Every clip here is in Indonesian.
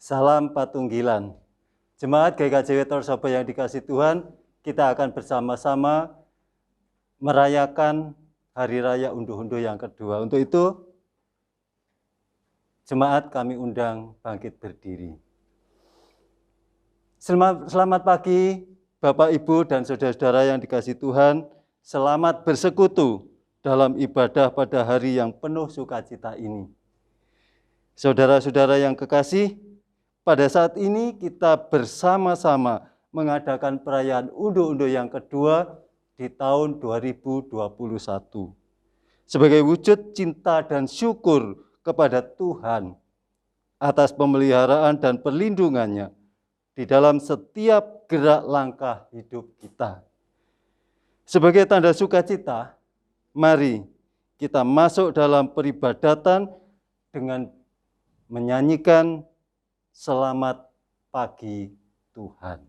Salam Patunggilan. Jemaat GKJW Torsobo yang dikasih Tuhan, kita akan bersama-sama merayakan Hari Raya Unduh-Unduh yang kedua. Untuk itu, jemaat kami undang bangkit berdiri. Selamat pagi Bapak, Ibu, dan saudara-saudara yang dikasih Tuhan. Selamat bersekutu dalam ibadah pada hari yang penuh sukacita ini. Saudara-saudara yang kekasih, pada saat ini kita bersama-sama mengadakan perayaan Unduh-Unduh yang kedua di tahun 2021. Sebagai wujud cinta dan syukur kepada Tuhan atas pemeliharaan dan perlindungannya di dalam setiap gerak langkah hidup kita. Sebagai tanda sukacita, mari kita masuk dalam peribadatan dengan menyanyikan Selamat Pagi Tuhan.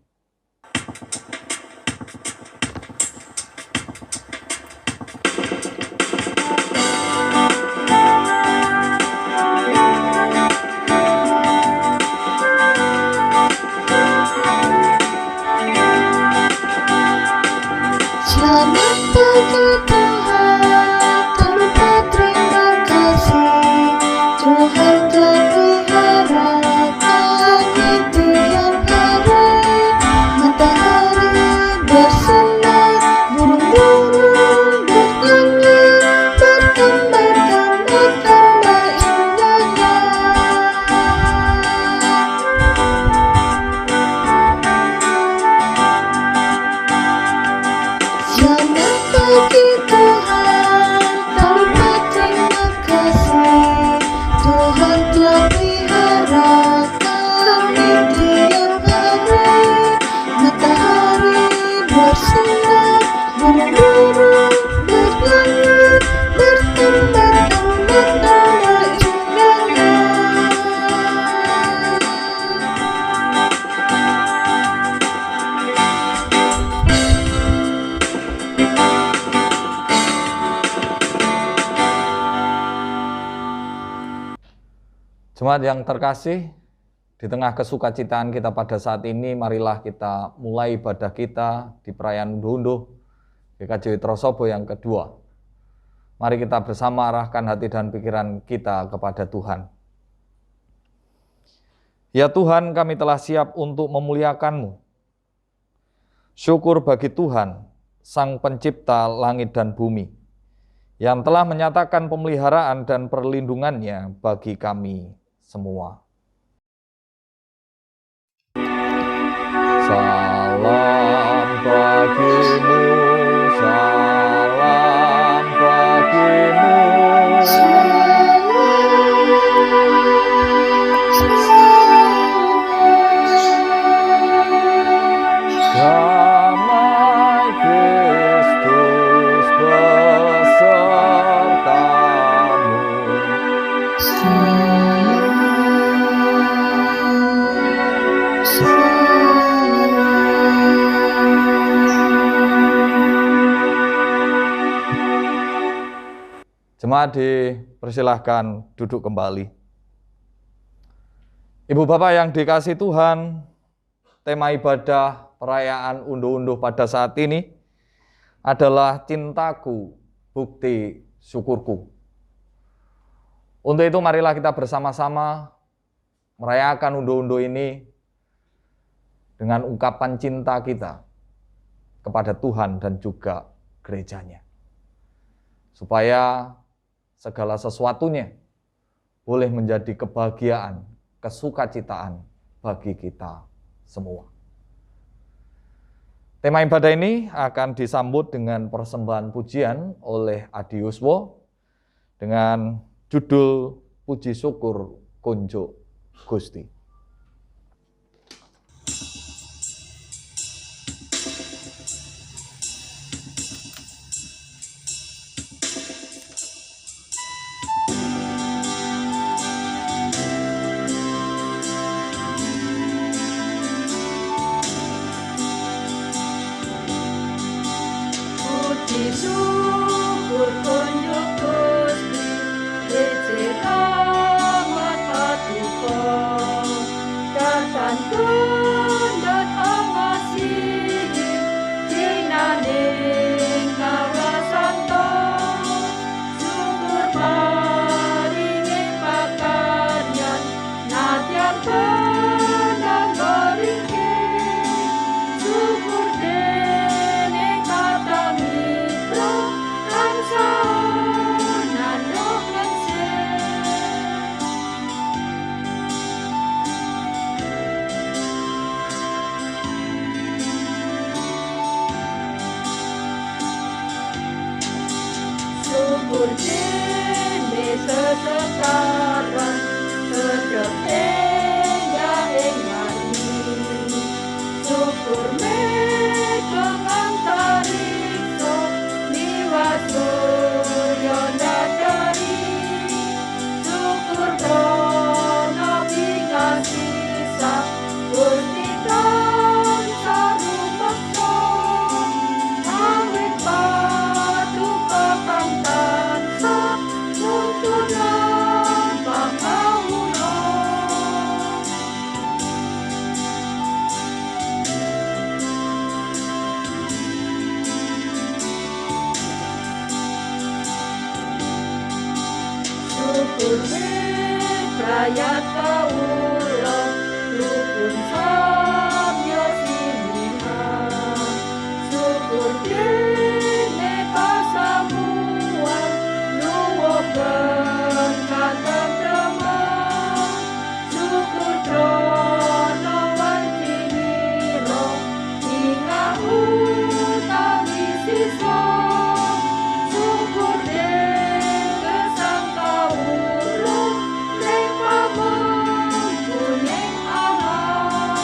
Selamat pagi Tuhan, tanpa terima kasih. Tuhan telah pelihara kami tiap hari. Matahari bersinar, burung-burung bernyanyi, bertambah-tambah indahnya. Selamat pagi Tuhan, tanpa terima kasih. Tuhan telah pelihara kami tiap hari. Matahari bersinar, burung-burung bernyanyi, bertambah-tambah indahnya. Jemaat yang terkasih, di tengah kesukacitaan kita pada saat ini, marilah kita mulai ibadah kita di perayaan Unduh-Unduh GKJW Torsobo yang kedua. Mari kita bersama arahkan hati dan pikiran kita kepada Tuhan. Ya Tuhan, kami telah siap untuk memuliakan-Mu. Syukur bagi Tuhan, Sang Pencipta langit dan bumi, yang telah menyatakan pemeliharaan dan perlindungannya bagi kami semua. Salam bagimu, salam bagimu. Damai Kristus besertamu. Jemaat dipersilahkan duduk kembali. Ibu Bapak yang dikasih Tuhan, tema ibadah perayaan Unduh-Unduh pada saat ini adalah cintaku, bukti syukurku. Untuk itu marilah kita bersama-sama merayakan Unduh-Unduh ini dengan ungkapan cinta kita kepada Tuhan dan juga gerejanya. Supaya segala sesuatunya boleh menjadi kebahagiaan, kesukacitaan bagi kita semua. Tema ibadah ini akan disambut dengan persembahan pujian oleh Adi Yuswo dengan judul Puji Syukur Kunjuk Gusti. Puji syukur kunjuk Gusti, Ece rahmat patuko, syukur dene sesekaran sedep tengga ing mati syukur mega ngantarikso liwat surya dadari syukur krono pingasisa Gusti tansah rumeksa awit paduka kang tansah nuntunan pangkawula syukur prayat kawula rukun samya sinihan syukur dene pasamuan nuwuhken katentreman syukur krono wancinira ingkang utawi sisa syukur dene sang kawula ning pamungkuning Allah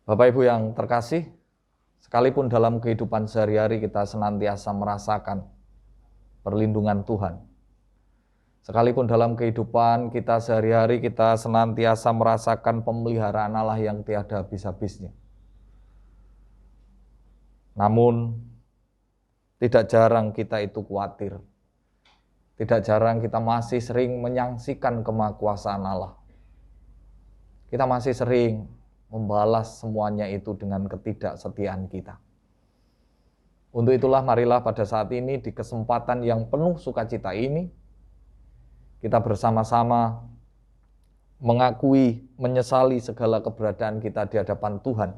Bapak Ibu yang terkasih, sekalipun dalam kehidupan sehari-hari kita senantiasa merasakan perlindungan Tuhan. Sekalipun dalam kehidupan kita sehari-hari kita senantiasa merasakan pemeliharaan Allah yang tiada habis-habisnya. Namun, tidak jarang kita itu khawatir. Tidak jarang kita masih sering menyaksikan kemahakuasaan Allah. Kita masih sering membalas semuanya itu dengan ketidaksetiaan kita. Untuk itulah marilah pada saat ini di kesempatan yang penuh sukacita ini, kita bersama-sama mengakui, menyesali segala keberadaan kita di hadapan Tuhan.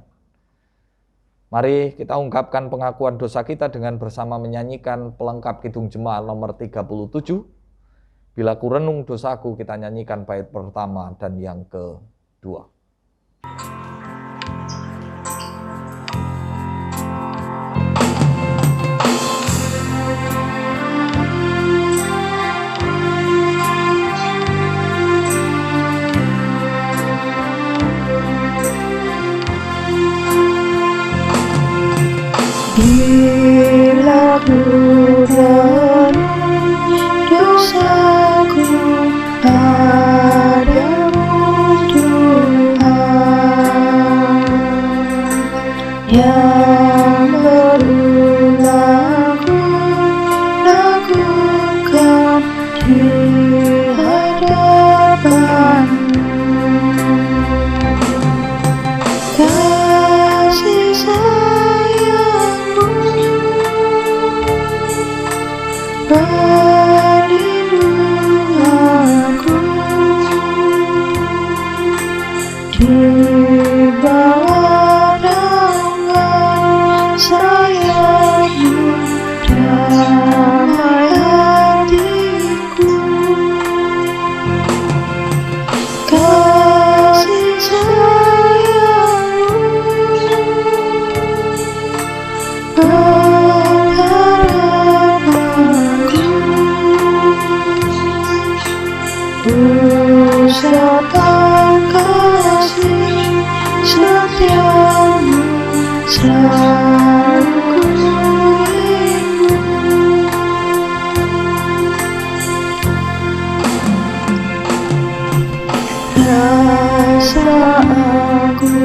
Mari kita ungkapkan pengakuan dosa kita dengan bersama menyanyikan pelengkap Kidung Jemaat nomor 37. Bila ku renung dosaku, kita nyanyikan bait pertama dan yang kedua. Bila ku renung dosaku padamu Tuhan, yang berulang ku lakukan di hadapanmu, kasih sayangmu perlindunganku di bawah naungan sayapmu, damai hatiku, kasih sayangmu usahakan kasih setiamu selalu ku rindu. Rasa aku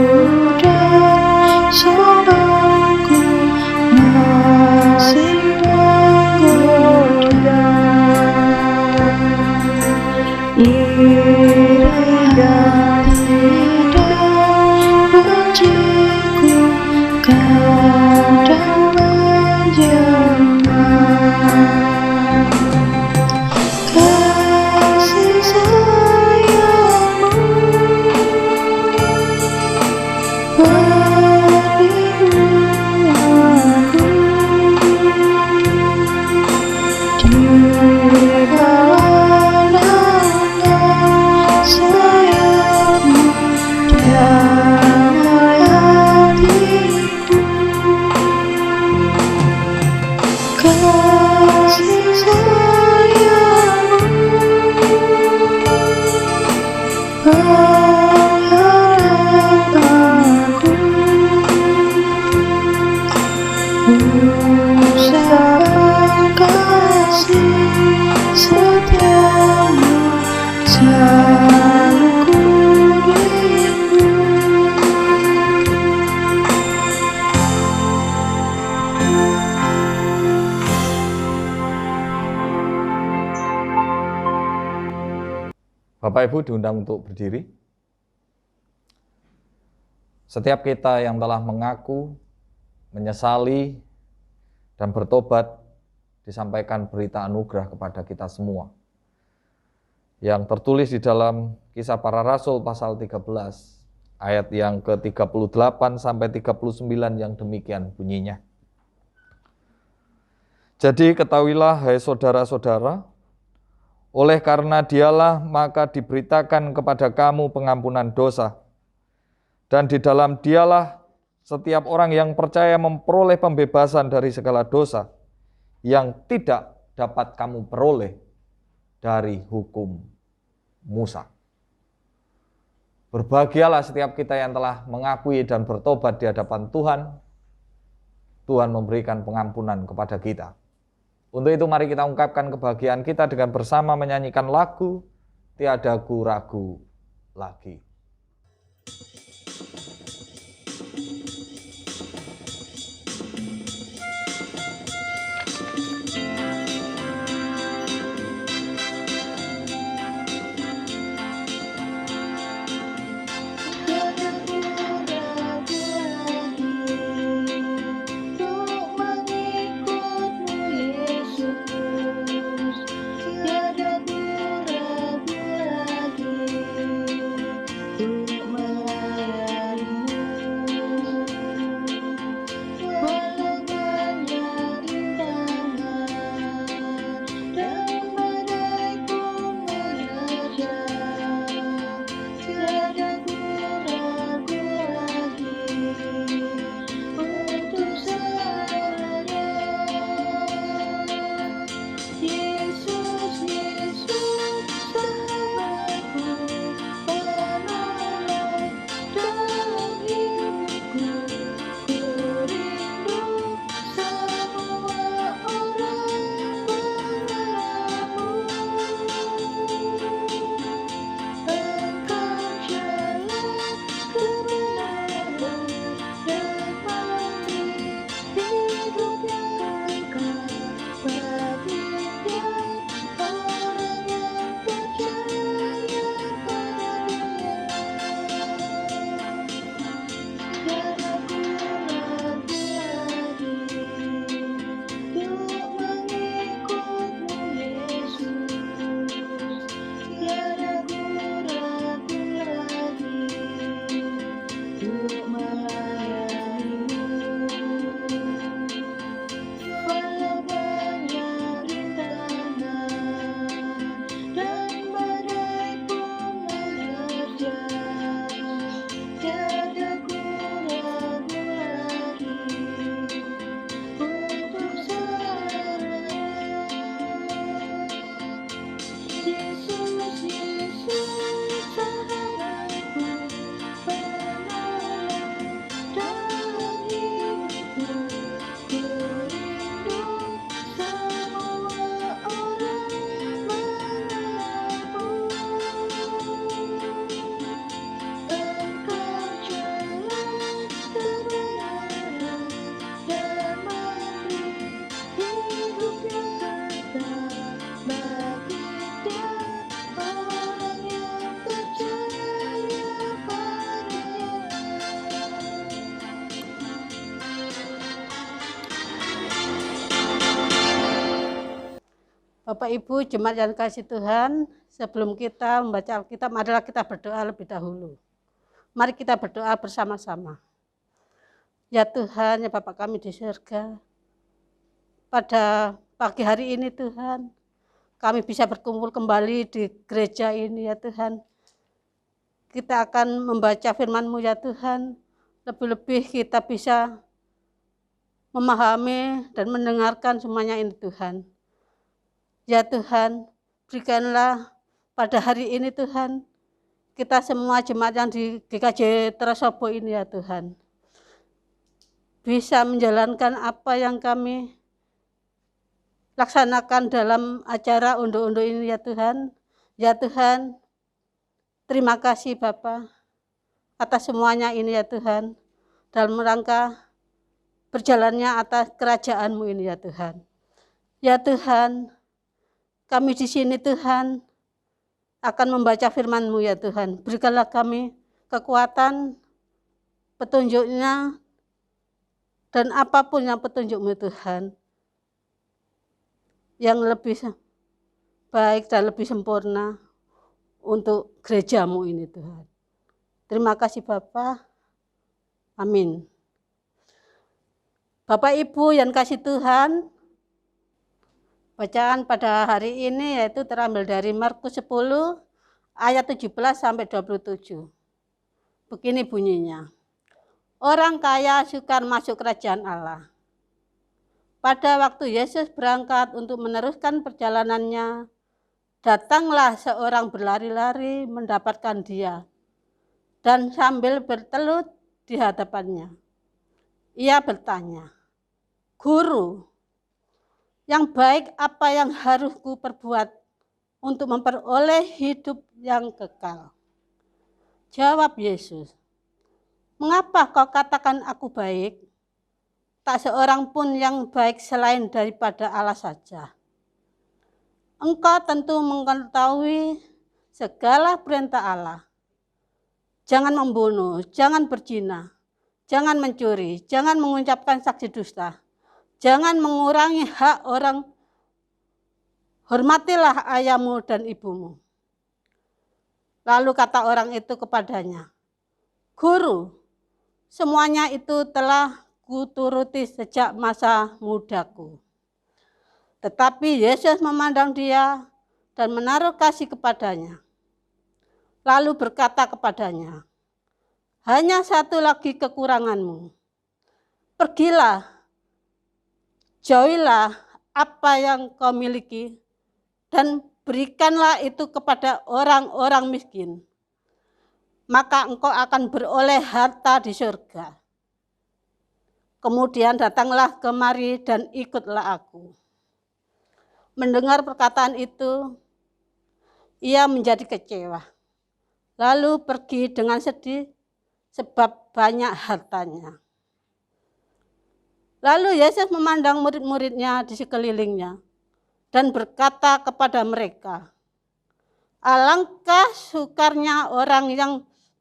dan sombongku kasih sayangmu pengharapanku, usahakan kasih setiamu selalu ku rindu. Bapak Ibu diundang untuk berdiri. Setiap kita yang telah mengaku, menyesali, dan bertobat, disampaikan berita anugerah kepada kita semua. Yang tertulis di dalam Kisah Para Rasul pasal 13, ayat yang ke-38 sampai 39 yang demikian bunyinya. Jadi ketahuilah hai saudara-saudara, oleh karena dialah maka diberitakan kepada kamu pengampunan dosa. Dan di dalam dialah setiap orang yang percaya memperoleh pembebasan dari segala dosa yang tidak dapat kamu peroleh dari hukum Musa. Berbahagialah setiap kita yang telah mengakui dan bertobat di hadapan Tuhan. Tuhan memberikan pengampunan kepada kita. Untuk itu mari kita ungkapkan kebahagiaan kita dengan bersama menyanyikan lagu Tiada Ku Ragu Lagi. Bapak Ibu jemaat yang kasih Tuhan, sebelum kita membaca Alkitab, marilah kita berdoa lebih dahulu. Mari kita berdoa bersama-sama. Ya Tuhan, ya Bapa kami di surga, pada pagi hari ini Tuhan, kami bisa berkumpul kembali di gereja ini ya Tuhan. Kita akan membaca firman-Mu ya Tuhan, lebih-lebih kita bisa memahami dan mendengarkan semuanya ini Tuhan. Ya Tuhan, berikanlah pada hari ini Tuhan, kita semua jemaat yang di GKJ Terosobo ini ya Tuhan, bisa menjalankan apa yang kami laksanakan dalam acara unduh-unduh ini ya Tuhan. Ya Tuhan, terima kasih Bapa atas semuanya ini ya Tuhan, dalam rangka berjalannya atas kerajaan-Mu ini ya Tuhan. Ya Tuhan, kami di sini Tuhan akan membaca firman-Mu ya Tuhan. Berikanlah kami kekuatan, petunjuknya, dan apapun yang petunjuk-Mu Tuhan, yang lebih baik dan lebih sempurna untuk gereja-Mu ini Tuhan. Terima kasih Bapa. Amin. Bapak Ibu yang kasih Tuhan, bacaan pada hari ini yaitu terambil dari Markus 10 ayat 17 sampai 27. Begini bunyinya. Orang kaya sukar masuk kerajaan Allah. Pada waktu Yesus berangkat untuk meneruskan perjalanannya, datanglah seorang berlari-lari mendapatkan dia dan sambil bertelut di hadapannya. Ia bertanya, "Guru, yang baik apa yang harus ku perbuat untuk memperoleh hidup yang kekal?" Jawab Yesus, "Mengapa kau katakan aku baik? Tak seorang pun yang baik selain daripada Allah saja. Engkau tentu mengetahui segala perintah Allah. Jangan membunuh, jangan berzina, jangan mencuri, jangan mengucapkan saksi dusta, jangan mengurangi hak orang, hormatilah ayahmu dan ibumu." Lalu kata orang itu kepadanya, "Guru, semuanya itu telah kuturuti sejak masa mudaku." Tetapi Yesus memandang dia dan menaruh kasih kepadanya. Lalu berkata kepadanya, "Hanya satu lagi kekuranganmu. Pergilah, jauhilah apa yang kau miliki dan berikanlah itu kepada orang-orang miskin. Maka engkau akan beroleh harta di surga. Kemudian datanglah kemari dan ikutlah aku." Mendengar perkataan itu, ia menjadi kecewa. Lalu pergi dengan sedih sebab banyak hartanya. Lalu Yesus memandang murid-muridnya di sekelilingnya dan berkata kepada mereka, "Alangkah sukarnya orang yang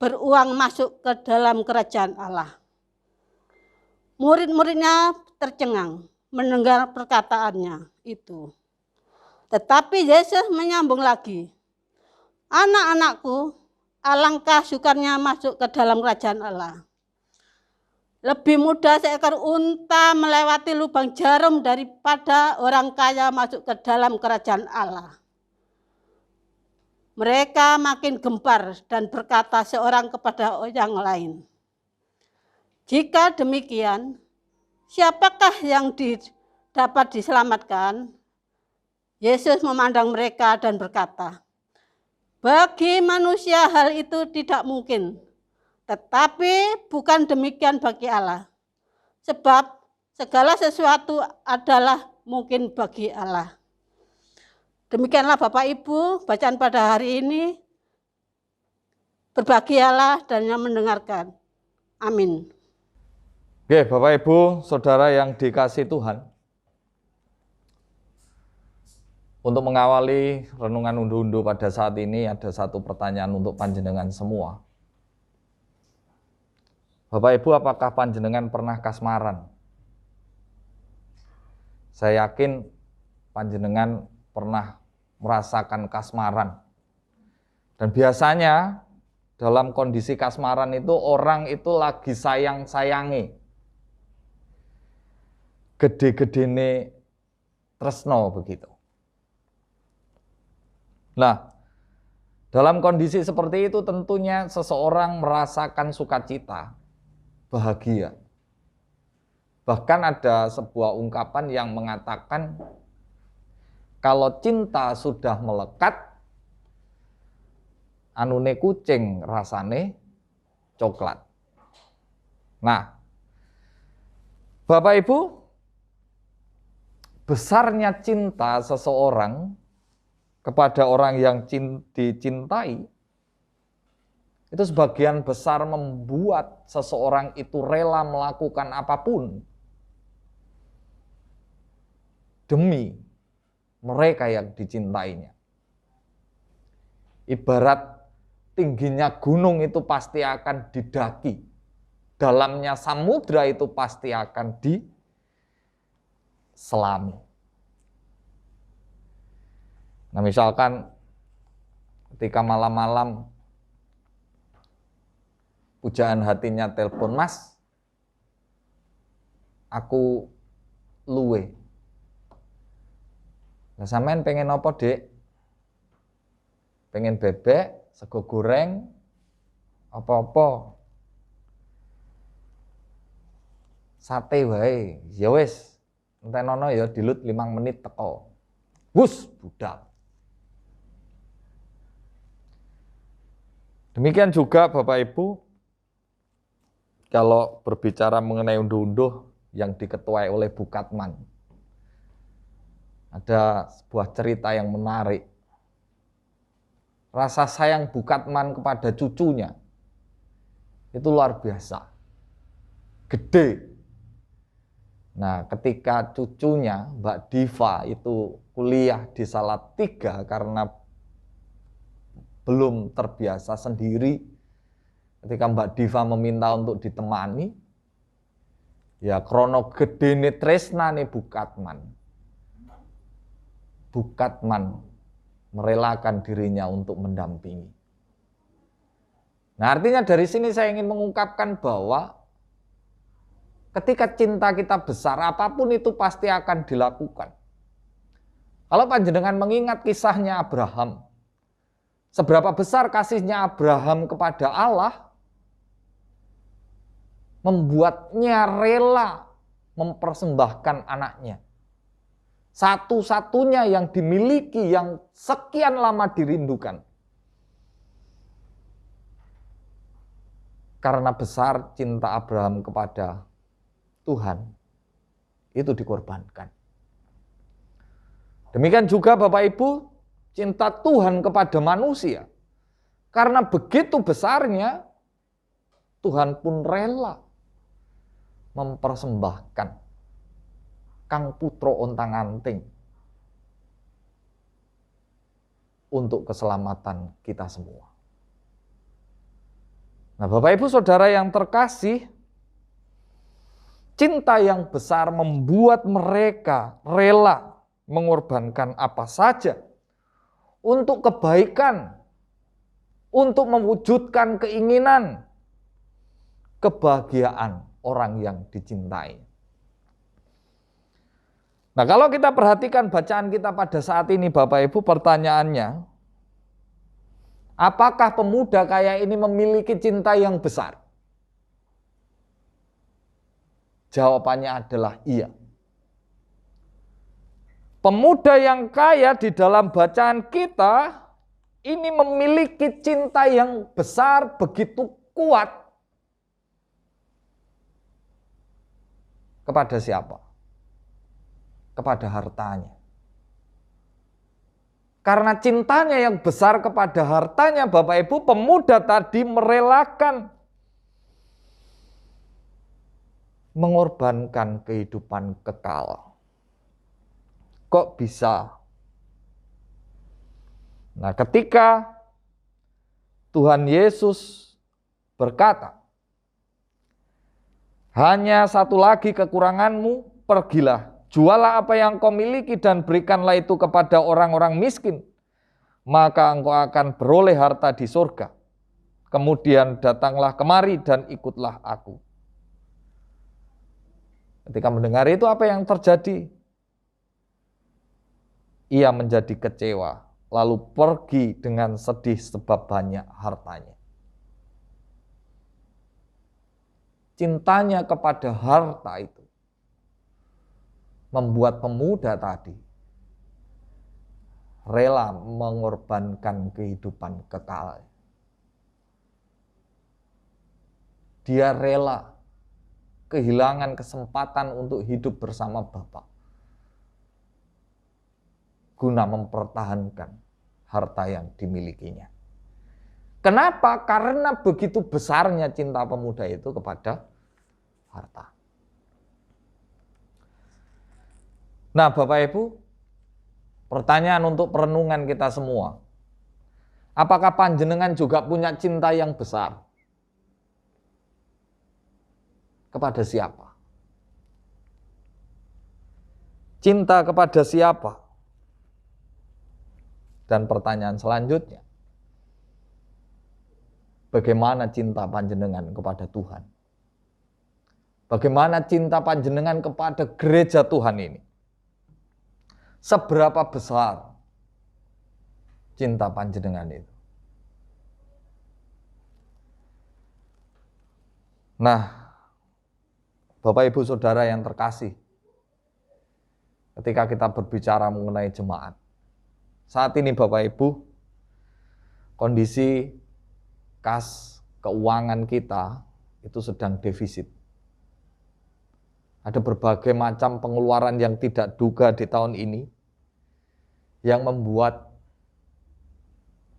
beruang masuk ke dalam kerajaan Allah." Murid-muridnya tercengang mendengar perkataannya itu. Tetapi Yesus menyambung lagi, "Anak-anakku, alangkah sukarnya masuk ke dalam kerajaan Allah. Lebih mudah seekor unta melewati lubang jarum daripada orang kaya masuk ke dalam kerajaan Allah." Mereka makin gempar dan berkata seorang kepada yang lain, "Jika demikian, siapakah yang dapat diselamatkan?" Yesus memandang mereka dan berkata, "Bagi manusia hal itu tidak mungkin, tetapi bukan demikian bagi Allah. Sebab segala sesuatu adalah mungkin bagi Allah." Demikianlah Bapak Ibu, bacaan pada hari ini. Berbahagialah dan yang mendengarkan. Amin. Oke, Bapak Ibu, Saudara yang dikasihi Tuhan. Untuk mengawali renungan unduh-unduh pada saat ini ada satu pertanyaan untuk panjenengan semua. Bapak Ibu, apakah panjenengan pernah kasmaran? Saya yakin panjenengan pernah merasakan kasmaran. Dan biasanya dalam kondisi kasmaran itu orang itu lagi sayang-sayangi. Gede-gedene tresno begitu. Nah, dalam kondisi seperti itu tentunya seseorang merasakan sukacita, bahagia. Bahkan ada sebuah ungkapan yang mengatakan kalau cinta sudah melekat, anune kucing rasane coklat. Nah, Bapak Ibu, besarnya cinta seseorang kepada orang yang dicintai, itu sebagian besar membuat seseorang itu rela melakukan apapun demi mereka yang dicintainya. Ibarat tingginya gunung itu pasti akan didaki, dalamnya samudra itu pasti akan diselami. Nah, misalkan ketika malam-malam pujaan hatinya telepon, "Mas, aku luwe." Nah, sampean pengen apa, Dek? Pengen bebek, sego goreng, apa-apa? Sate wae. Ya wis, entenono ya dilut 5 menit teko. Wus, budal. Demikian juga Bapak Ibu, kalau berbicara mengenai unduh-unduh yang diketuai oleh Bu Katman, ada sebuah cerita yang menarik. Rasa sayang Bu Katman kepada cucunya itu luar biasa, gede. Nah, ketika cucunya Mbak Diva itu kuliah di Salatiga karena belum terbiasa sendiri, ketika Mbak Diva meminta untuk ditemani, ya krono gedene tresnane Bu Katman. Bu Katman merelakan dirinya untuk mendampingi. Nah, artinya dari sini saya ingin mengungkapkan bahwa ketika cinta kita besar, apapun itu pasti akan dilakukan. Kalau panjenengan mengingat kisahnya Abraham, seberapa besar kasihnya Abraham kepada Allah, membuatnya rela mempersembahkan anaknya. Satu-satunya yang dimiliki, yang sekian lama dirindukan. Karena besar cinta Abraham kepada Tuhan, itu dikorbankan. Demikian juga Bapak Ibu, cinta Tuhan kepada manusia. Karena begitu besarnya, Tuhan pun rela mempersembahkan Kang Putro Ontang-Anting untuk keselamatan kita semua. Nah, Bapak Ibu Saudara yang terkasih, cinta yang besar membuat mereka rela mengorbankan apa saja untuk kebaikan, untuk mewujudkan keinginan, kebahagiaan orang yang dicintai. Nah, kalau kita perhatikan bacaan kita pada saat ini Bapak Ibu, pertanyaannya, apakah pemuda kaya ini memiliki cinta yang besar? Jawabannya adalah iya. Pemuda yang kaya di dalam bacaan kita ini memiliki cinta yang besar, begitu kuat. Kepada siapa? Kepada hartanya. Karena cintanya yang besar kepada hartanya, Bapak Ibu, pemuda tadi merelakan mengorbankan kehidupan kekal. Kok bisa? Nah, ketika Tuhan Yesus berkata, "Hanya satu lagi kekuranganmu, pergilah, jualah apa yang kau miliki dan berikanlah itu kepada orang-orang miskin, maka engkau akan beroleh harta di surga. Kemudian datanglah kemari dan ikutlah aku." Ketika mendengar itu, apa yang terjadi? Ia menjadi kecewa, lalu pergi dengan sedih sebab banyak hartanya. Cintanya kepada harta itu membuat pemuda tadi rela mengorbankan kehidupan kekal. Dia rela kehilangan kesempatan untuk hidup bersama Bapa guna mempertahankan harta yang dimilikinya. Kenapa? Karena begitu besarnya cinta pemuda itu kepada harta. Nah, Bapak Ibu, pertanyaan untuk perenungan kita semua. Apakah panjenengan juga punya cinta yang besar? Kepada siapa? Cinta kepada siapa? Dan pertanyaan selanjutnya, bagaimana cinta panjenengan kepada Tuhan? Bagaimana cinta panjenengan kepada gereja Tuhan ini? Seberapa besar cinta panjenengan itu? Nah, Bapak Ibu Saudara yang terkasih, ketika kita berbicara mengenai jemaat, saat ini Bapak Ibu, kondisi kas keuangan kita itu sedang defisit. Ada berbagai macam pengeluaran yang tidak duga di tahun ini yang membuat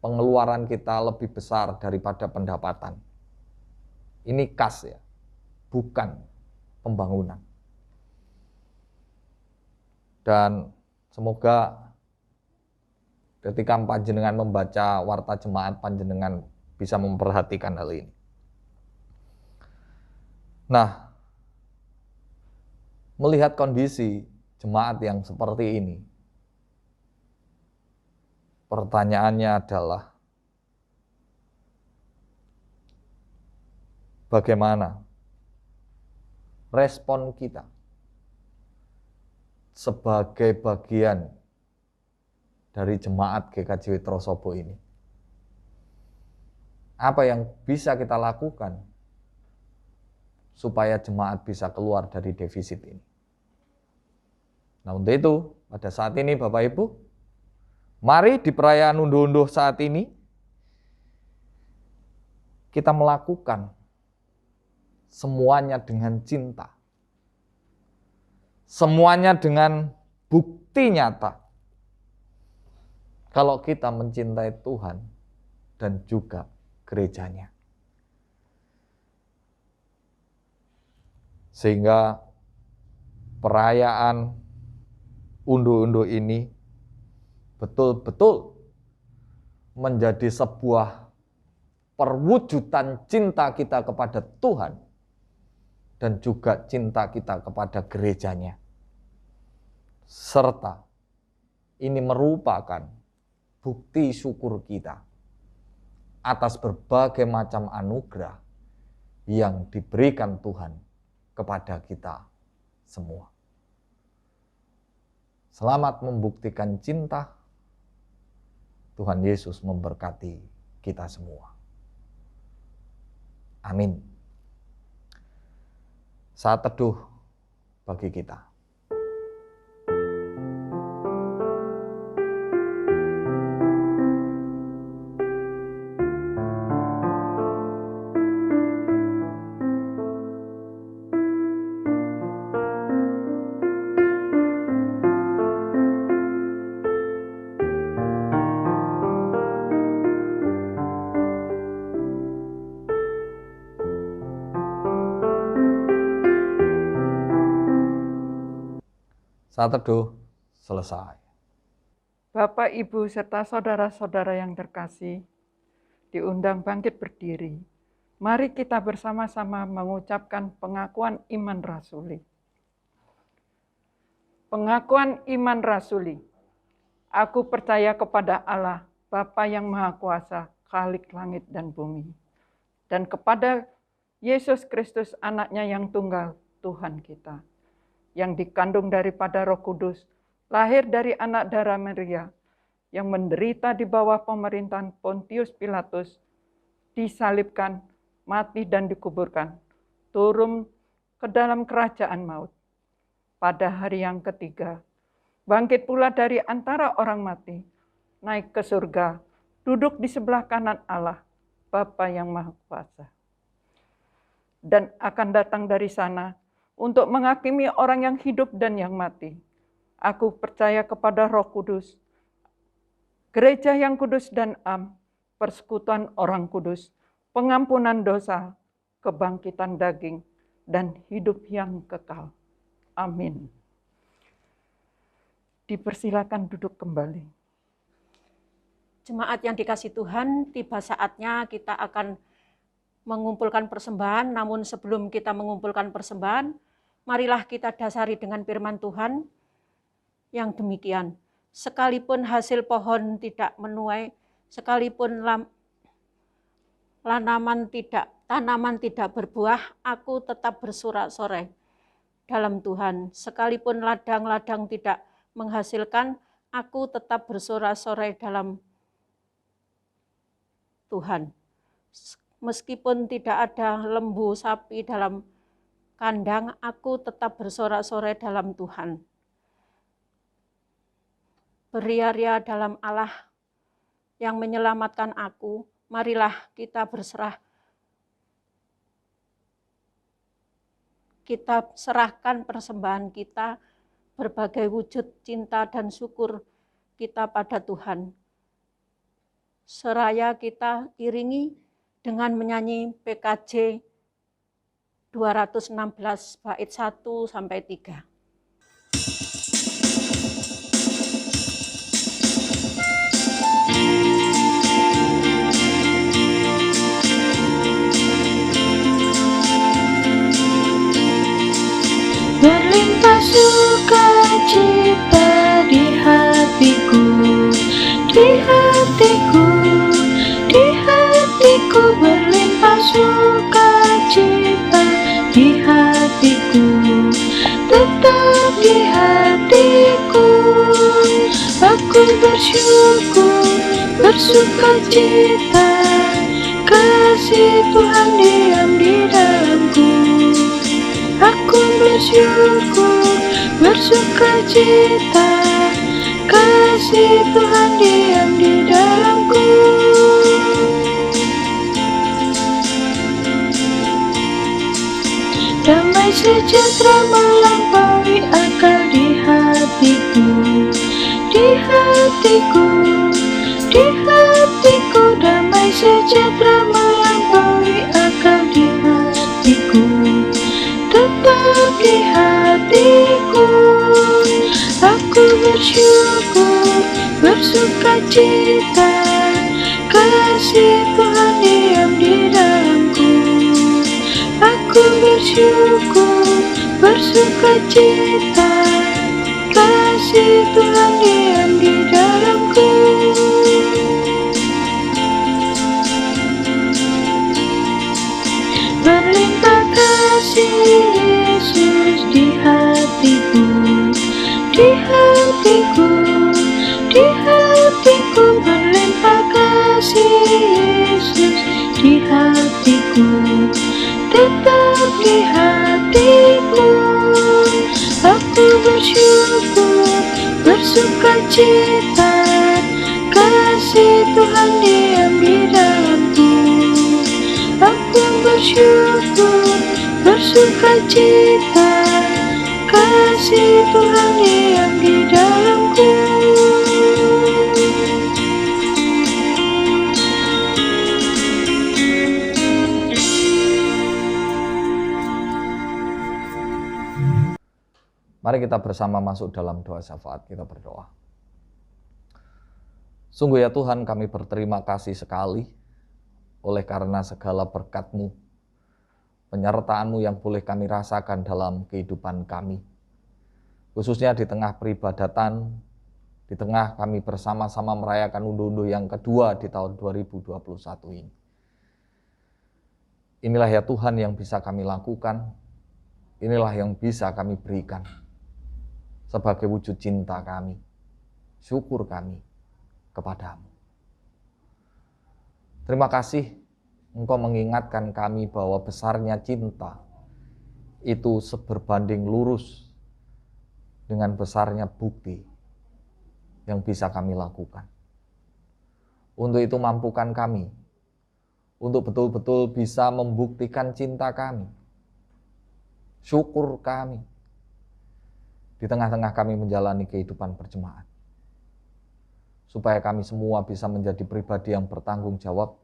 pengeluaran kita lebih besar daripada pendapatan. Ini kas ya, bukan pembangunan. Dan semoga ketika panjenengan membaca warta jemaat, panjenengan bisa memperhatikan hal ini. Nah, melihat kondisi jemaat yang seperti ini, pertanyaannya adalah, bagaimana respon kita sebagai bagian dari jemaat GKJ Trosobo ini? Apa yang bisa kita lakukan supaya jemaat bisa keluar dari defisit ini? Nah, untuk itu, pada saat ini Bapak Ibu, mari di perayaan unduh-unduh saat ini, kita melakukan semuanya dengan cinta. Semuanya dengan bukti nyata. Kalau kita mencintai Tuhan dan juga gerejanya. Sehingga perayaan unduh-unduh ini betul-betul menjadi sebuah perwujudan cinta kita kepada Tuhan dan juga cinta kita kepada gerejanya. Serta ini merupakan bukti syukur kita atas berbagai macam anugerah yang diberikan Tuhan kepada kita semua. Selamat membuktikan cinta. Tuhan Yesus memberkati kita semua. Amin. Saat teduh bagi kita. Saat teduh selesai. Bapak, Ibu, serta saudara-saudara yang terkasih, diundang bangkit berdiri. Mari kita bersama-sama mengucapkan pengakuan iman rasuli. Pengakuan iman rasuli. Aku percaya kepada Allah, Bapa yang Maha Kuasa, Khalik langit dan bumi, dan kepada Yesus Kristus, anaknya yang tunggal, Tuhan kita, yang dikandung daripada Roh Kudus, lahir dari anak darah Maria, yang menderita di bawah pemerintahan Pontius Pilatus, disalibkan, mati dan dikuburkan, turun ke dalam kerajaan maut. pada hari yang ketiga, bangkit pula dari antara orang mati, naik ke surga, duduk di sebelah kanan Allah, Bapa yang Maha Kuasa. Dan akan datang dari sana untuk menghakimi orang yang hidup dan yang mati. Aku percaya kepada Roh Kudus, gereja yang kudus dan am, persekutuan orang kudus, pengampunan dosa, kebangkitan daging, dan hidup yang kekal. Amin. Dipersilakan duduk kembali. Jemaat yang dikasih Tuhan, tiba saatnya kita akan mengumpulkan persembahan. Namun sebelum kita mengumpulkan persembahan, marilah kita dasari dengan firman Tuhan yang demikian. Sekalipun hasil pohon tidak menuai, sekalipun tanaman tidak berbuah, aku tetap bersorak-sorai dalam Tuhan. Sekalipun ladang-ladang tidak menghasilkan, aku tetap bersorak-sorai dalam Tuhan. Meskipun tidak ada lembu sapi dalam kandang, aku tetap bersorak-sorai dalam Tuhan. Beria-ria dalam Allah yang menyelamatkan aku, marilah kita berserah. Kita serahkan persembahan kita, berbagai wujud cinta dan syukur kita pada Tuhan. Seraya kita iringi dengan menyanyi PKJ 216 bait 1 sampai 3. Berlimpah sukacita di hatiku, di hatiku, di hatiku. Berlimpah sukacita di hatiku, tetap di hatiku. Aku bersyukur, bersukacita, kasih Tuhan diam di dalamku. Aku bersyukur, bersukacita, kasih Tuhan diam di dalamku. Damai sejahtera melampaui akal di hatiku, di hatiku, di hatiku. Damai sejahtera melampaui akal di hatiku, tetap di hatiku. Aku bersyukur, bersukacita, kasih Tuhan diam di dalamku. Aku bersyukur, bersukacita, kasih Tuhan diam di dalamku. Berlimpah kasih Yesus di hatiku, di hatiku, di hatiku. Berlimpah kasih Yesus di hatiku, tetap di hatiku. Aku bersyukur, bersukacita, kasih Tuhan diam di dalamku. Aku bersyukur, bersukacita, kasih Tuhan diam di dalamku. Mari kita bersama masuk dalam doa syafaat. Kita berdoa. Sungguh ya Tuhan, kami berterima kasih sekali oleh karena segala berkat-Mu, penyertaan-Mu yang boleh kami rasakan dalam kehidupan kami. Khususnya di tengah peribadatan, di tengah kami bersama-sama merayakan unduh-unduh yang kedua di tahun 2021 ini. Inilah ya Tuhan yang bisa kami lakukan, inilah yang bisa kami berikan sebagai wujud cinta kami, syukur kami kepadamu. Terima kasih Engkau mengingatkan kami bahwa besarnya cinta itu seberbanding lurus dengan besarnya bukti yang bisa kami lakukan. Untuk itu mampukan kami untuk betul-betul bisa membuktikan cinta kami, syukur kami, di tengah-tengah kami menjalani kehidupan berjemaat. Supaya kami semua bisa menjadi pribadi yang bertanggung jawab,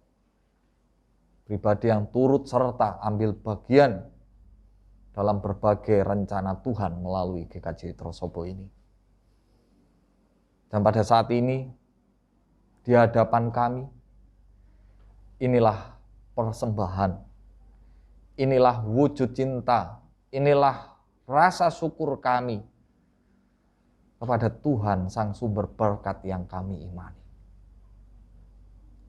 pribadi yang turut serta ambil bagian dalam berbagai rencana Tuhan melalui GKJ Trosobo ini. Dan pada saat ini, di hadapan kami, inilah persembahan, inilah wujud cinta, inilah rasa syukur kami kepada Tuhan Sang Sumber Berkat yang kami imani.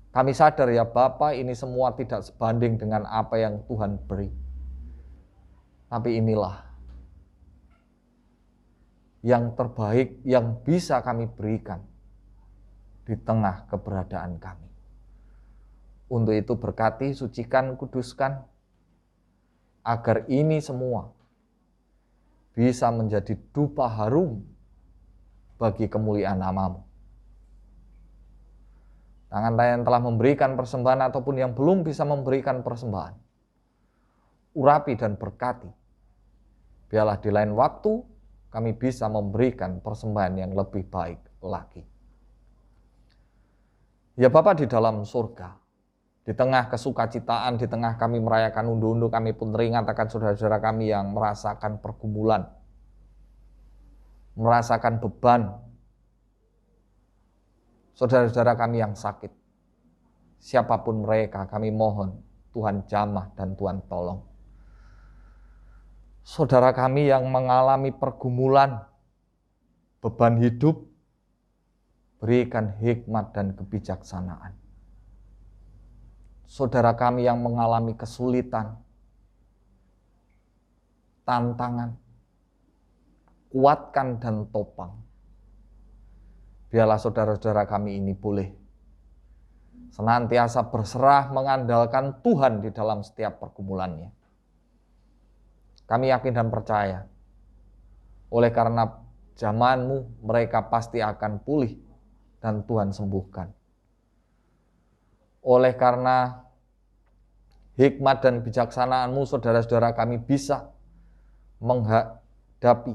Kami sadar ya Bapa, ini semua tidak sebanding dengan apa yang Tuhan beri. Tapi inilah yang terbaik yang bisa kami berikan di tengah keberadaan kami. Untuk itu berkati, sucikan, kuduskan, agar ini semua bisa menjadi dupa harum bagi kemuliaan nama-Mu. Tangan yang telah memberikan persembahan ataupun yang belum bisa memberikan persembahan, urapi dan berkati. Biarlah di lain waktu kami bisa memberikan persembahan yang lebih baik lagi. Ya Bapa di dalam surga, di tengah kesukacitaan, di tengah kami merayakan unduh-unduh, kami pun teringat akan saudara-saudara kami yang merasakan pergumulan, merasakan beban, saudara-saudara kami yang sakit. Siapapun mereka, kami mohon Tuhan jamah dan Tuhan tolong. Saudara kami yang mengalami pergumulan, beban hidup, berikan hikmat dan kebijaksanaan. Saudara kami yang mengalami kesulitan, tantangan, kuatkan dan topang. Biarlah saudara-saudara kami ini boleh senantiasa berserah mengandalkan Tuhan di dalam setiap pergumulannya. Kami yakin dan percaya, oleh karena zaman-Mu mereka pasti akan pulih dan Tuhan sembuhkan. Oleh karena hikmat dan bijaksanaan-Mu, saudara-saudara kami bisa menghadapi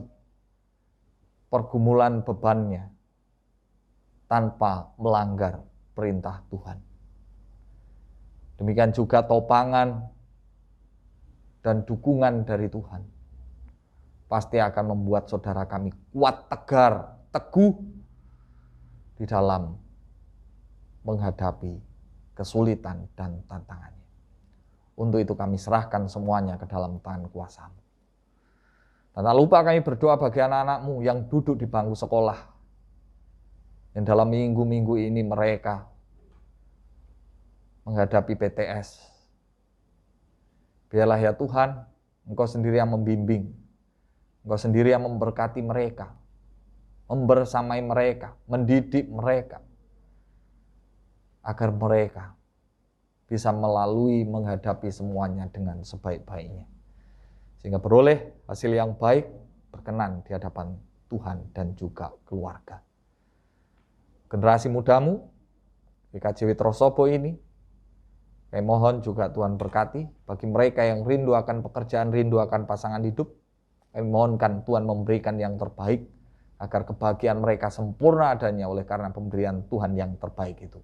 pergumulan bebannya tanpa melanggar perintah Tuhan. Demikian juga topangan dan dukungan dari Tuhan pasti akan membuat saudara kami kuat, tegar, teguh di dalam menghadapi kesulitan dan tantangannya. Untuk itu kami serahkan semuanya ke dalam tangan kuasa-Mu. Dan tak lupa kami berdoa bagi anak-anak-Mu yang duduk di bangku sekolah, yang dalam minggu-minggu ini mereka menghadapi PTS. Biarlah ya Tuhan, Engkau sendiri yang membimbing, Engkau sendiri yang memberkati mereka, membersamai mereka, mendidik mereka, agar mereka bisa melalui menghadapi semuanya dengan sebaik-baiknya. Sehingga beroleh hasil yang baik, berkenan di hadapan Tuhan dan juga keluarga. Generasi mudamu, GKJ Trosobo ini, kami mohon juga Tuhan berkati bagi mereka yang rindu akan pekerjaan, rindu akan pasangan hidup. Kami mohonkan Tuhan memberikan yang terbaik agar kebahagiaan mereka sempurna adanya oleh karena pemberian Tuhan yang terbaik itu.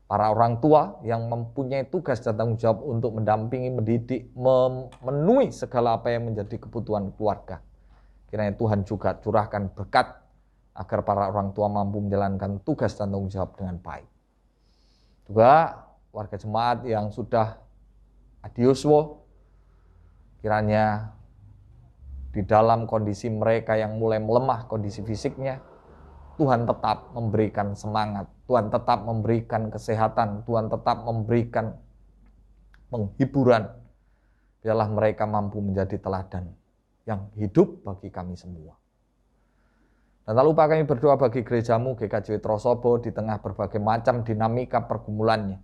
Para orang tua yang mempunyai tugas dan tanggung jawab untuk mendampingi, mendidik, memenuhi segala apa yang menjadi kebutuhan keluarga. Kiranya Tuhan juga curahkan berkat agar para orang tua mampu menjalankan tugas dan tanggung jawab dengan baik. Juga warga jemaat yang sudah adioswo, kiranya di dalam kondisi mereka yang mulai melemah kondisi fisiknya, Tuhan tetap memberikan semangat, Tuhan tetap memberikan kesehatan, Tuhan tetap memberikan penghiburan. Biarlah mereka mampu menjadi teladan yang hidup bagi kami semua. Dan tak lupa kami berdoa bagi gereja-Mu GKJ Trosobo di tengah berbagai macam dinamika pergumulannya.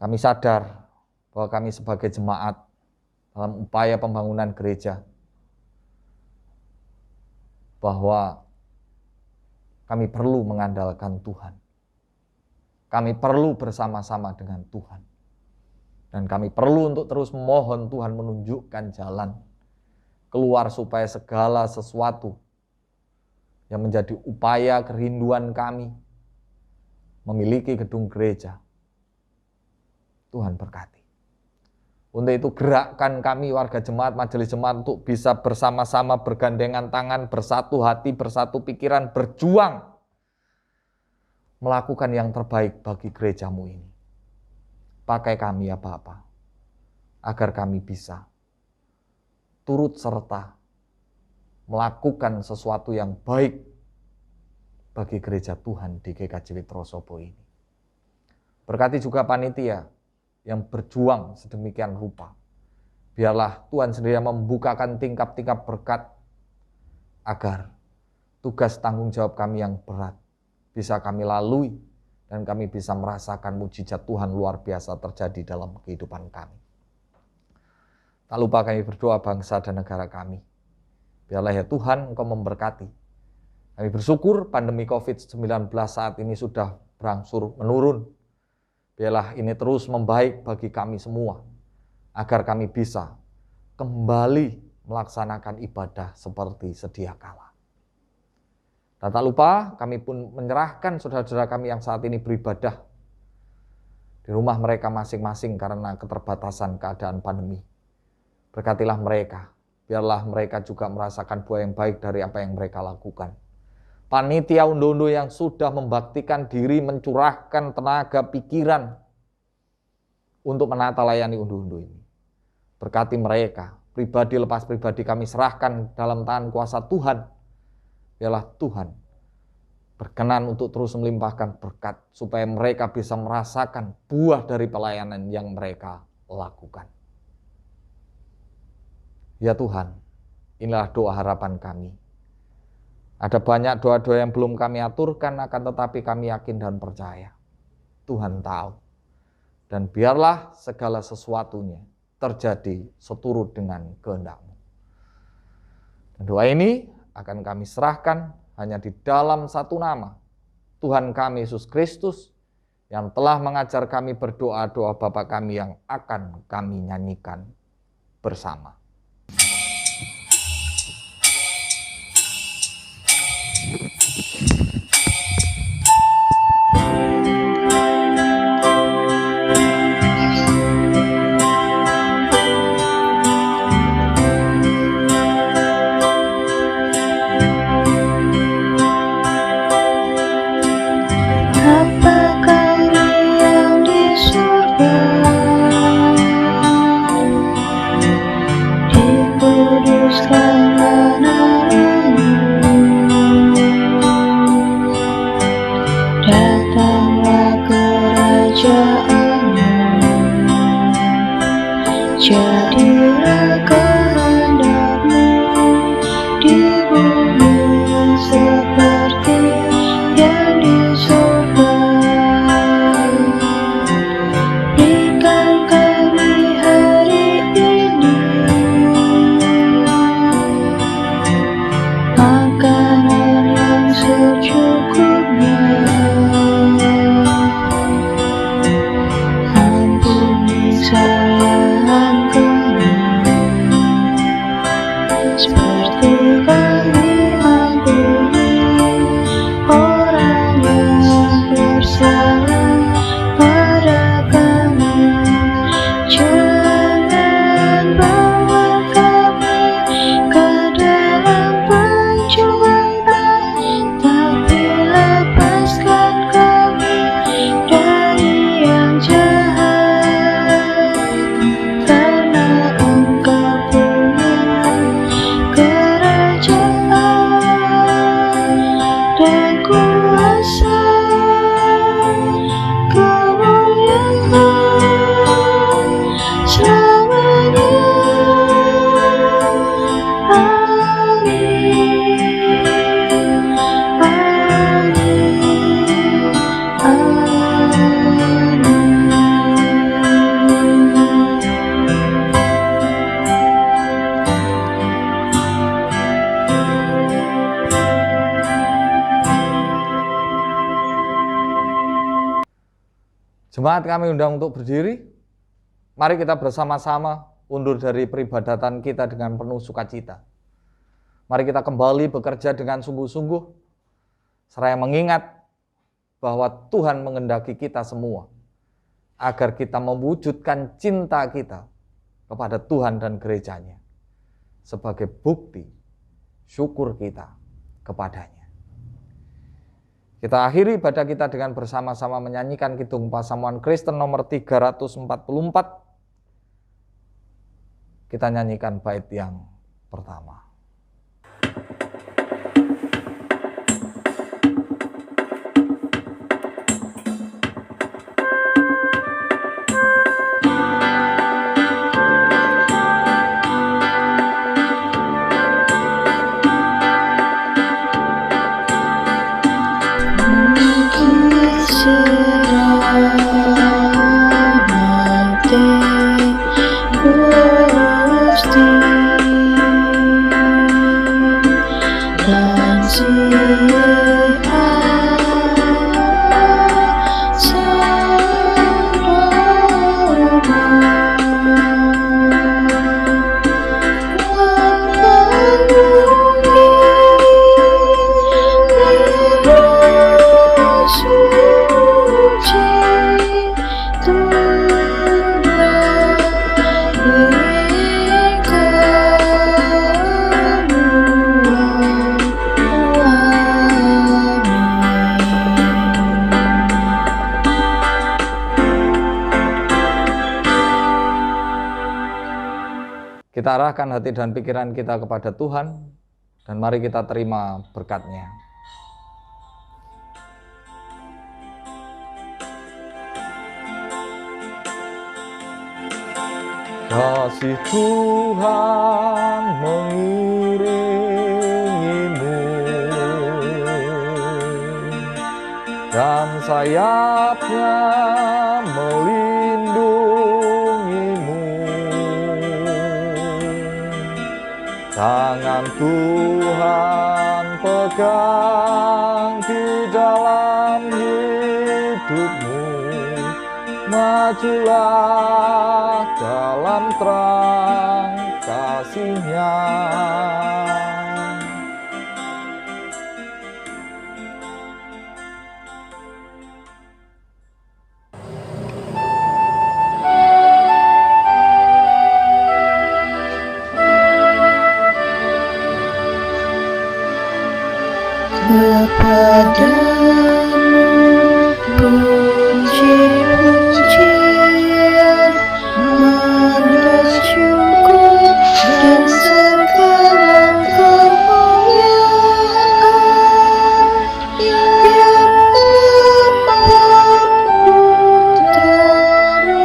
Kami sadar bahwa kami sebagai jemaat dalam upaya pembangunan gereja bahwa kami perlu mengandalkan Tuhan. Kami perlu bersama-sama dengan Tuhan. Dan kami perlu untuk terus memohon Tuhan menunjukkan jalan keluar supaya segala sesuatu yang menjadi upaya kerinduan kami memiliki gedung gereja, Tuhan berkati. Untuk itu gerakkan kami warga jemaat, majelis jemaat untuk bisa bersama-sama bergandengan tangan, bersatu hati, bersatu pikiran, berjuang melakukan yang terbaik bagi gerejamu ini. Pakai kami ya Bapa, agar kami bisa turut serta melakukan sesuatu yang baik bagi gereja Tuhan di GKJ Witrosobo ini. Berkati juga panitia yang berjuang sedemikian rupa. Biarlah Tuhan sendiri yang membukakan tingkap-tingkap berkat agar tugas tanggung jawab kami yang berat bisa kami lalui dan kami bisa merasakan mujizat Tuhan luar biasa terjadi dalam kehidupan kami. Tak lupa kami berdoa bangsa dan negara kami. Biarlah ya Tuhan Engkau memberkati. Kami bersyukur pandemi COVID-19 saat ini sudah berangsur menurun. Biarlah ini terus membaik bagi kami semua, agar kami bisa kembali melaksanakan ibadah seperti sedia kala. Dan tak lupa kami pun menyerahkan saudara-saudara kami yang saat ini beribadah di rumah mereka masing-masing karena keterbatasan keadaan pandemi. Berkatilah mereka, biarlah mereka juga merasakan buah yang baik dari apa yang mereka lakukan. Panitia undo-undo yang sudah membaktikan diri, mencurahkan tenaga, pikiran untuk menata layani undo-undo ini. Berkati mereka, pribadi lepas pribadi kami serahkan dalam tangan kuasa Tuhan. Biarlah Tuhan berkenan untuk terus melimpahkan berkat, supaya mereka bisa merasakan buah dari pelayanan yang mereka lakukan. Ya Tuhan, inilah doa harapan kami. Ada banyak doa-doa yang belum kami aturkan, akan tetapi kami yakin dan percaya Tuhan tahu. Dan biarlah segala sesuatunya terjadi seturut dengan kehendak-Mu. Dan doa ini akan kami serahkan hanya di dalam satu nama, Tuhan kami Yesus Kristus, yang telah mengajar kami berdoa doa Bapa kami yang akan kami nyanyikan bersama. Jemaat kami undang untuk berdiri. Mari kita bersama-sama undur dari peribadatan kita dengan penuh sukacita. Mari kita kembali bekerja dengan sungguh-sungguh, seraya mengingat bahwa Tuhan menghendaki kita semua agar kita mewujudkan cinta kita kepada Tuhan dan gerejanya sebagai bukti syukur kita kepadanya. Kita akhiri ibadah kita dengan bersama-sama menyanyikan Kidung Pasamuan Kristen nomor 344. Kita nyanyikan bait yang pertama. Kita arahkan hati dan pikiran kita kepada Tuhan, dan mari kita terima berkat-Nya. Kasih Tuhan mengiringimu, dan sayap-Nya melindungimu. Tangan Tuhan pegang di dalam hidupmu. Majulah dalam terang kasih-Nya. Kepadamu puji-pujian, bersyukur dan segala kemuliaan, biar Bapa, Putra,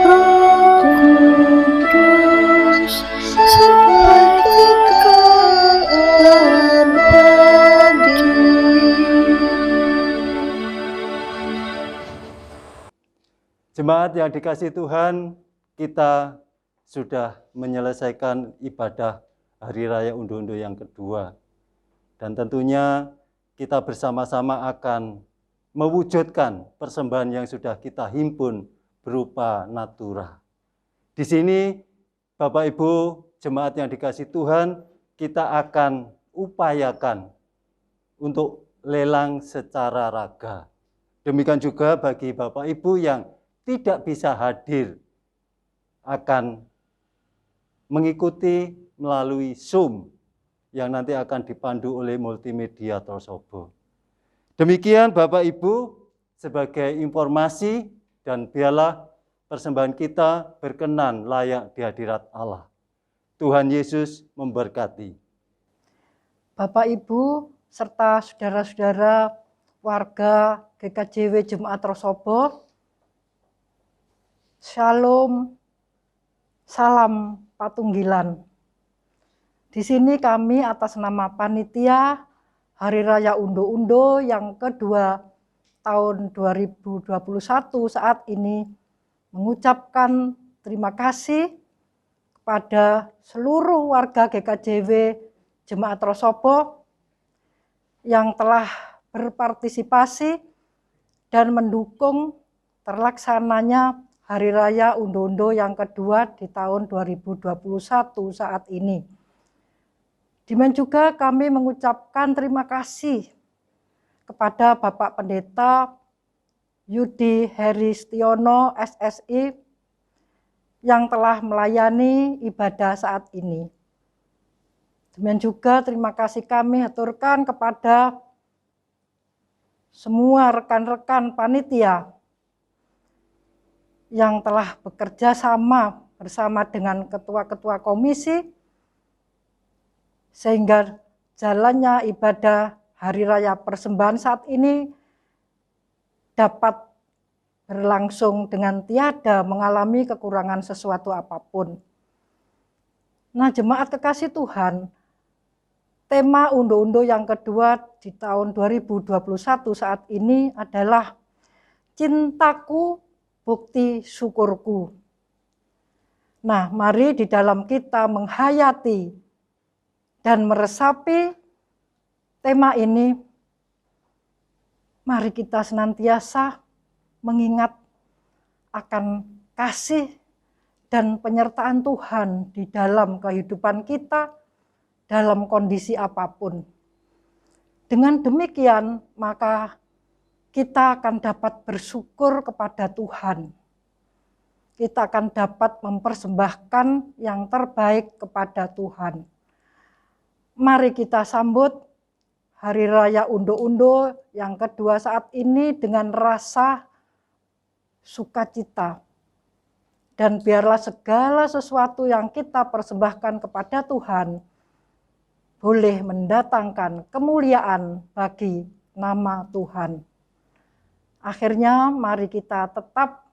Roh Kudus sampai kekal abadi. Jemaat yang dikasihi Tuhan, kita sudah menyelesaikan ibadah Hari Raya Unduh-Unduh yang kedua. Dan tentunya kita bersama-sama akan mewujudkan persembahan yang sudah kita himpun berupa natura. Di sini Bapak Ibu jemaat yang dikasihi Tuhan, kita akan upayakan untuk lelang secara raga. Demikian juga bagi Bapak Ibu yang tidak bisa hadir akan mengikuti melalui Zoom yang nanti akan dipandu oleh multimedia Trosobo. Demikian Bapak Ibu sebagai informasi, dan biarlah persembahan kita berkenan layak di hadirat Allah. Tuhan Yesus memberkati. Bapak Ibu serta saudara-saudara warga GKJW Jemaat Trosobo, Shalom, salam patunggilan. Di sini kami atas nama panitia Hari Raya Unduh-Unduh yang kedua tahun 2021 saat ini mengucapkan terima kasih kepada seluruh warga GKJW Jemaat Trosobo yang telah berpartisipasi dan mendukung terlaksananya Hari Raya Undo-Undo yang kedua di tahun 2021 saat ini. Demikian juga kami mengucapkan terima kasih kepada Bapak Pendeta Yudi Heristiono SSI yang telah melayani ibadah saat ini. Demikian juga terima kasih kami aturkan kepada semua rekan-rekan panitia yang telah bekerja sama bersama dengan ketua-ketua komisi sehingga jalannya ibadah Hari Raya Persembahan saat ini dapat berlangsung dengan tiada mengalami kekurangan sesuatu apapun. Nah, jemaat kekasih Tuhan, tema Undo-Undo yang kedua di tahun 2021 saat ini adalah Cintaku Bukti Syukurku. Nah, mari di dalam kita menghayati dan meresapi tema ini, mari kita senantiasa mengingat akan kasih dan penyertaan Tuhan di dalam kehidupan kita dalam kondisi apapun. Dengan demikian, maka kita akan dapat bersyukur kepada Tuhan. Kita akan dapat mempersembahkan yang terbaik kepada Tuhan. Mari kita sambut Hari Raya Undo-Undo yang kedua saat ini dengan rasa sukacita. Dan biarlah segala sesuatu yang kita persembahkan kepada Tuhan boleh mendatangkan kemuliaan bagi nama Tuhan. Akhirnya mari kita tetap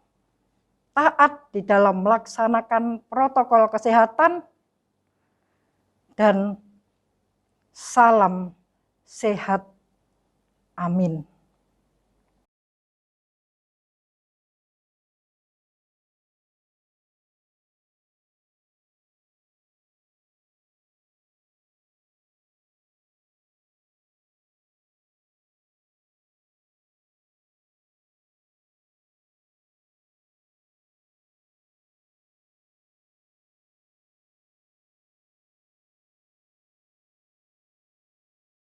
taat di dalam melaksanakan protokol kesehatan dan salam sehat. Amin.